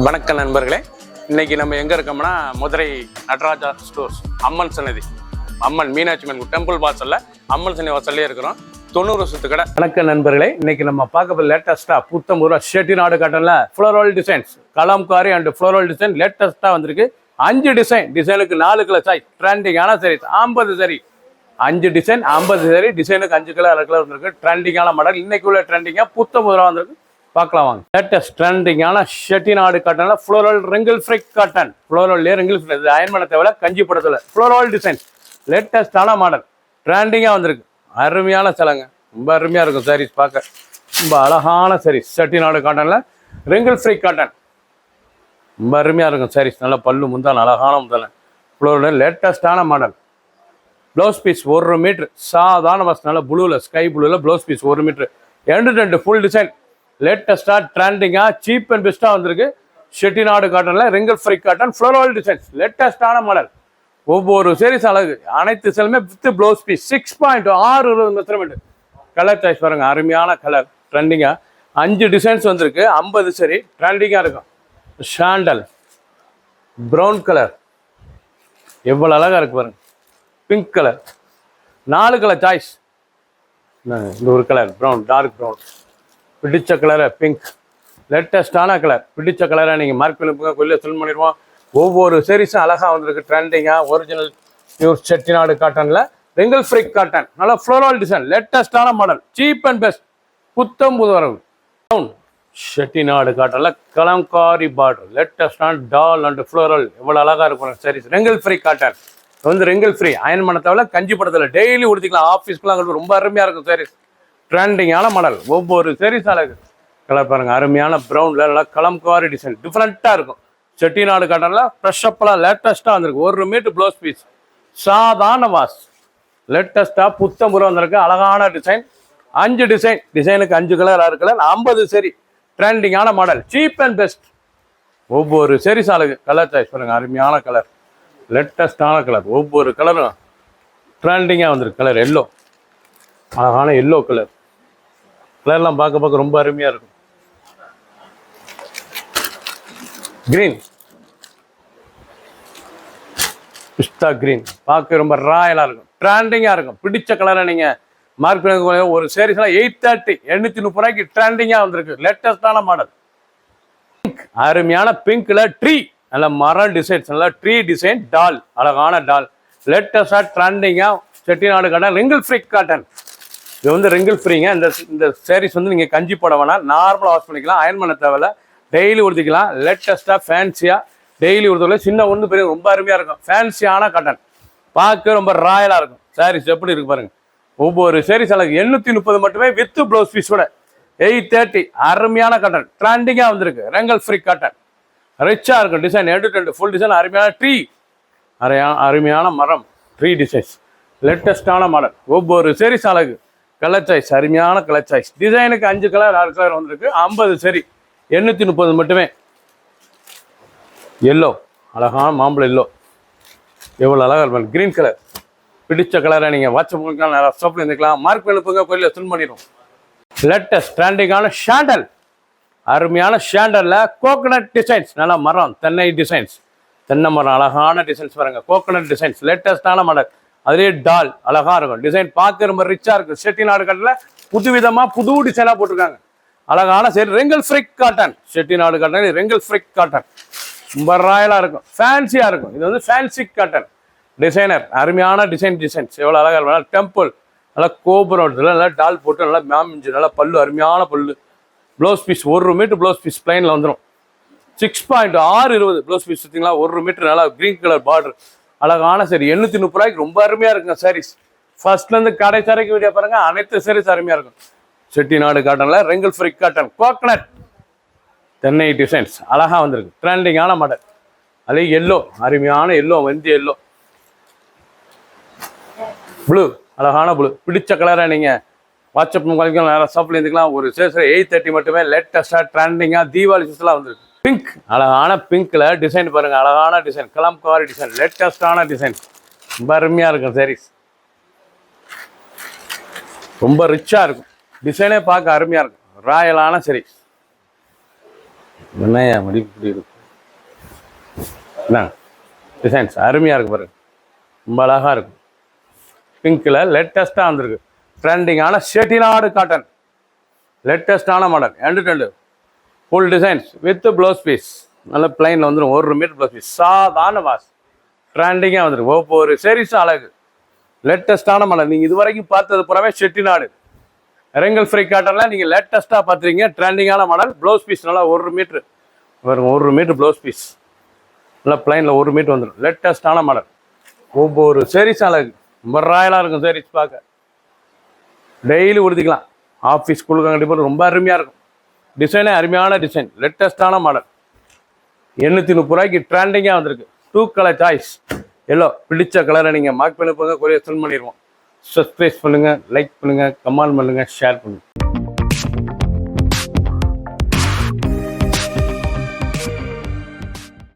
வணக்கம் நண்பர்களே, இன்னைக்கு நம்ம எங்க இருக்கோம்னா மதுரை நடராஜா ஸ்டோர்ஸ் அம்மன் சன்னதி, அம்மன் மீனாட்சி அம்மன் டெம்பிள் வாசல்ல அம்மன் சன்னதி வாசல்லே இருக்கிறோம். 90 வருஷத்து கடை. வணக்கம் நண்பர்களே, இன்னைக்கு நம்ம பார்க்க லேட்டஸ்டா புத்தம்பூரா செட்டிநாடு காட்டன்ல floral designs, Kalamkari and floral design லேட்டஸ்டா வந்திருக்கு. 5 டிசைனுக்கு 4 கலர் சாய் ட்ரெண்டிங்கான சரி 50 சரி 5 டிசைன் 50 சரி டிசைனுக்கு 5 கலர் வந்திருக்கு. ட்ரெண்டிங்கான மாடல், இன்னைக்கு உள்ள ட்ரெண்டிங்கா புத்தம்பூரா வந்திருக்கு. பார்க்கலாம் வாங்க. லேட்டஸ்ட் ட்ரெண்டிங்கான செட்டிநாடு காட்டன்ல ஃப்ளோரல் ரிங்கிள் ஃப்ரிக் காட்டன், ஃப்ளோரல்லே ரிங்கிள் ஃப்ரிக், அயன் பண்ண தேவையில்ல, கஞ்சி படத்தில் ஃப்ளோரல் டிசைன் லேட்டஸ்டான மாடல் ட்ரெண்டிங்காக வந்திருக்கு. அருமையான சிலைங்க, ரொம்ப அருமையாக இருக்கும் சாரீஸ் பார்க்க, ரொம்ப அழகான சாரீஸ். செட்டிநாடு காட்டனில் ரிங்கிள் ஃப்ரிக் காட்டன் ரொம்ப அருமையாக இருக்கும் சாரீஸ். நல்லா பல்லு முந்தான அழகான முந்தான ஃப்ளோரல் லேட்டஸ்டான மாடல். ப்ளவுஸ் பீஸ் 1 மீட்ரு சாதாரண பஸ், நல்லா ப்ளூவில் ஸ்கை ப்ளூவில் blouse piece 1 metre, 2 full design லேட்டஸ்டா ட்ரெண்டிங்கா சீப் அண்ட் பெஸ்டா வந்திருக்கு. செட்டிநாடு காட்டன்ல wrinkle free cotton floral designs லேட்டஸ்டான மாடல். ஒவ்வொரு சீரிஸ் அழகு, அனைத்து செல்லுமே with blouse piece 6.6 measurement. Colour choice பாருங்க, அருமையான கலர் ட்ரெண்டிங்கா 5 டிசைன்ஸ் வந்திருக்கு. 50 சரி ட்ரெண்டிங்கா இருக்கும். சாண்டல் ப்ரௌன் கலர் எவ்வளவு அழகா இருக்கு பாருங்க. Pink colour 4 colour choice. இந்த ஒரு கலர் ப்ரௌன், டார்க் ப்ரௌன், பிடிச்ச கலரை பிங்க், லேட்டஸ்டான கலர். பிடிச்ச கலரை நீங்கள் மார்க் பண்ணி கொல்ல செல் பண்ணிடுவோம். ஒவ்வொரு சீரீஸும் அழகாக வந்திருக்கு. ட்ரெண்டிங்காக ஒரிஜினல் பியூர் செட்டிநாடு காட்டனில் ரிங்கிள் ஃப்ரிக் காட்டன், நல்லா ஃப்ளோரல் டிசைன் லேட்டஸ்டான மாடல், சீப் அண்ட் பெஸ்ட், புத்தம் புது வரவு. செட்டிநாடு காட்டனில் கலம்காரி பார்டர், லேட்டஸ்டான டால் அண்ட் ஃப்ளோரல் எவ்வளோ அழகாக இருக்கும் சாரீஸ். ரிங்கிள் ஃப்ரிக் காட்டன் வந்து ரிங்கிள் ஃப்ரீ, அயன் பண்ண தேவையில்ல, கஞ்சி படத்தில் டெய்லி உடுத்திக்கலாம், ஆஃபீஸ்க்குலாம் ரொம்ப அருமையாக இருக்கும் சாரீஸ். ட்ரெண்டிங்கான மாடல், ஒவ்வொரு சீரீஸ் அழகு. கலர் பாருங்க, அருமையான ப்ரௌன்ல நல்லா கலம்காரி டிசைன் டிஃப்ரெண்ட்டாக இருக்கும். செட்டிநாடு காட்டன்ல ஃப்ரெஷ் அப்பெல்லாம் லேட்டஸ்ட்டாக வந்திருக்கு. 1 மீட்டர் ப்ளவுஸ் பீஸ், சாதாரண வாஸ், லேட்டஸ்ட்டாக புத்தம்புறம் வந்திருக்கு. அழகான டிசைன், 5 டிசைனுக்கு 5 கலர் 6 கலர் 50 சரி ட்ரெண்டிங்கான மாடல், சீப் அண்ட் பெஸ்ட். ஒவ்வொரு சீரீஸ் அழகு. கலர் சாய்ஸ் பாருங்க, அருமையான கலர், லேட்டஸ்டான கலர். ஒவ்வொரு கலரும் ட்ரெண்டிங்காக வந்திருக்கு. கலர் எல்லோ, அழகான எல்லோ கலர். கலர்லாம் பார்க்க ரொம்ப அருமையாக இருக்கும். கிரீன், பிஸ்தா கிரீன் பார்க்க ரொம்ப ராயலாக இருக்கும், ட்ரெண்டிங்காக இருக்கும். பிடிச்ச கலரை நீங்கள் மார்க் பண்ண ஒரு சேரீஸ்லாம் 830 830 ரூபாய்க்கு ட்ரெண்டிங்காக வந்திருக்கு. லேட்டஸ்டான மாடல். பிங்க், அருமையான பிங்க்ல ட்ரீ, நல்ல மரம் டிசைன்ஸ், நல்லா ட்ரீ டிசைன், டால், அழகான டால், லேட்டஸ்டாக ட்ரெண்டிங்காக Chettinad cotton wrinkle free cotton. இது வந்து ரிங்கிள் ஃப்ரீங்க. இந்த சாரீஸ் வந்து நீங்கள் கஞ்சி போட வேணாம், நார்மலாக வாஷ் பண்ணிக்கலாம், அயன் பண்ண தேவையில்ல, டெய்லி உடுத்திக்கலாம். லேட்டஸ்ட்டாக ஃபேன்சியாக டெய்லி உடுத்தல, சின்ன ஒன்று பெரிய ரொம்ப அருமையாக இருக்கும். ஃபேன்சியான காட்டன் பார்க்க ரொம்ப ராயலாக இருக்கும். சாரீஸ் எப்படி இருக்கு பாருங்க. ஒவ்வொரு சாரீஸ் அழகு. 830 மட்டுமே வித் ப்ளவுஸ் பீஸோட 830. அருமையான காட்டன் ட்ரெண்டிங்காக வந்திருக்கு. ரிங்கிள் ஃப்ரிக் காட்டன் ரிச்சாக இருக்கும். டிசைன் 2 ஃபுல் டிசைன், அருமையான ட்ரீ, அருமையான மரம், ட்ரீ டிசைன்ஸ், லேட்டஸ்டான மாடல். ஒவ்வொரு சாரீஸ் அழகு. கலர் சாய்ஸ், அருமையான கலர் சாய்ஸ். டிசைனுக்கு 5 கலர் 6 கலர் வந்திருக்கு. 50 சரி 830 மட்டுமே. எல்லோ, அழகான மாம்பழம் எல்லோ, எவ்வளோ அழகாக இருப்பாங்க. கிரீன் கலர், பிடிச்ச கலரை நீங்கள் வாட்ஸ்அப் பண்ணிக்கலாம், நிறையா ஷாப்பில் இருந்துக்கலாம், மார்க் பண்ணுங்க, கோயிலில் சுன் பண்ணிடும். லேட்டஸ்ட் ட்ரெண்டிங்கான ஷாண்டல், அருமையான ஷாண்டலில் கோகனட் டிசைன்ஸ், நல்லா மரம் தென்னை டிசைன்ஸ், தென்னை மரம் அழகான டிசைன்ஸ் பாருங்க. கோகனட் டிசைன்ஸ் லேட்டஸ்டான மாடல். அதுலேயே டால் அழகா இருக்கும். டிசைன் பார்க்க ரொம்ப ரிச்சா இருக்கும். செட்டிநாடு காட்டன்ல புதுவிதமாக புது டிசைனாக போட்டிருக்காங்க. அழகான சரி wrinkle free cotton, Chettinad cotton wrinkle free cotton ரொம்ப ராயலாக இருக்கும், ஃபேன்சியாக இருக்கும். இது வந்து ஃபேன்சி காட்டன் டிசைனர், அருமையான டிசைன்ஸ் எவ்வளோ அழகாக இருக்கும். டெம்பிள், நல்லா கோபுரம், நல்லா டால் போட்டு நல்லா மேமிஞ்சு, நல்லா பல்லு, அருமையான பல்லு. Blouse piece 1 metre blouse piece பிளைனில் வந்துடும். 6.6 ப்ளவுஸ் பீஸ் சுற்றிங்களா. 1 மீட்டர் நல்லா க்ரீன் கலர் பார்டர், அழகான சரி 830 ரூபாய்க்கு ரொம்ப அருமையாக இருக்குங்க சாரீஸ். ஃபர்ஸ்ட்லேருந்து கடைசி வரைக்கும் வீடியோ பாருங்க, அனைத்து சாரீஸ் அருமையாக இருக்கும். செட்டிநாடு காட்டன்ல ரிங்கிள் ஃப்ரிக் காட்டன் கோகனட் தென்னை டிசைன்ஸ் அழகாக வந்திருக்கு. ட்ரெண்டிங்கான மாடல். அதே எல்லோ, அருமையான எல்லோ, வெந்தி எல்லோ, ப்ளூ, அழகான ப்ளூ. பிடிச்ச கலரை நீங்கள் வாட்ஸ்அப் குவாலிக்கலாம், நேரம் ஷாப்பில் இருந்துக்கலாம். ஒரு சேஸில் 830 மட்டுமே. லேட்டஸ்ட்டாக ட்ரெண்டிங்காக தீபாவளி சீசன்லாம் வந்திருக்கு. பிங்க், அழகான பிங்க்ல டிசைன் பாருங்க, அழகான டிசைன், கலம்காரி டிசைன், லேட்டஸ்டான டிசைன் ரொம்ப அருமையாக இருக்கும். சாரீஸ் ரொம்ப ரிச்சாக இருக்கும். டிசைனே பார்க்க அருமையாக இருக்கும். ராயலான சாரீஸ். என்னையா மடிப்பு இப்படி இருக்கு என்ன டிசைன்ஸ் அருமையாக இருக்கு பாருங்க, ரொம்ப அழகாக இருக்கும். பிங்க்கில் லேட்டஸ்ட்டாக வந்திருக்கு. ட்ரெண்டிங்கான செட்டிநாடு காட்டன், லேட்டஸ்டான மாடல். எண்டு full designs with blouse piece. நல்ல பிளைனில் வந்துடும். 1 மீட்டர் ப்ளவுஸ் பீஸ். சாதாரண வாஸ் ட்ரெண்டிங்காக வந்துருக்கு. ஒவ்வொரு சரிஸும் அழகு. லேட்டஸ்டான மாடல். நீங்கள் இது வரைக்கும் பார்த்தது பூராவே செட்டிநாடு ரெங்கல் ஃப்ரீ காட்டனில் நீங்கள் லேட்டஸ்ட்டாக பார்த்துருக்கீங்க. ட்ரெண்டிங்கான மாடல். ப்ளவுஸ் பீஸ் நல்லா 1 மீட்ரு வரும். 1 மீட்ரு ப்ளவுஸ் பீஸ். நல்லா பிளைனில் 1 மீட்டர் வந்துடும். லேட்டஸ்டான மாடல். ஒவ்வொரு சரிஸும் அழகு. ரொம்ப ராயலாக இருக்கும் சரிஸ் பார்க்க. டெய்லி உடுத்திக்கலாம். ஆஃபீஸ் ஸ்கூலுக்கு கண்டிப்பாக ரொம்ப அருமையாக இருக்கும். டிசைனே அருமையான டிசைன். லேட்டஸ்டான மாடல். 830 ரூபாய்க்கு ட்ரெண்டிங்காக வந்திருக்கு. 2 கலர் சாய்ஸ். எல்லோ பிடிச்ச கலரை நீங்கள் மார்க் பண்ணி போங்க. கொரியர் சென்ட் பண்ணிடுவோம். சப்ஸ்கிரைப் பண்ணுங்கள், லைக் பண்ணுங்கள், கமெண்ட் பண்ணுங்கள், ஷேர் பண்ணுங்கள்.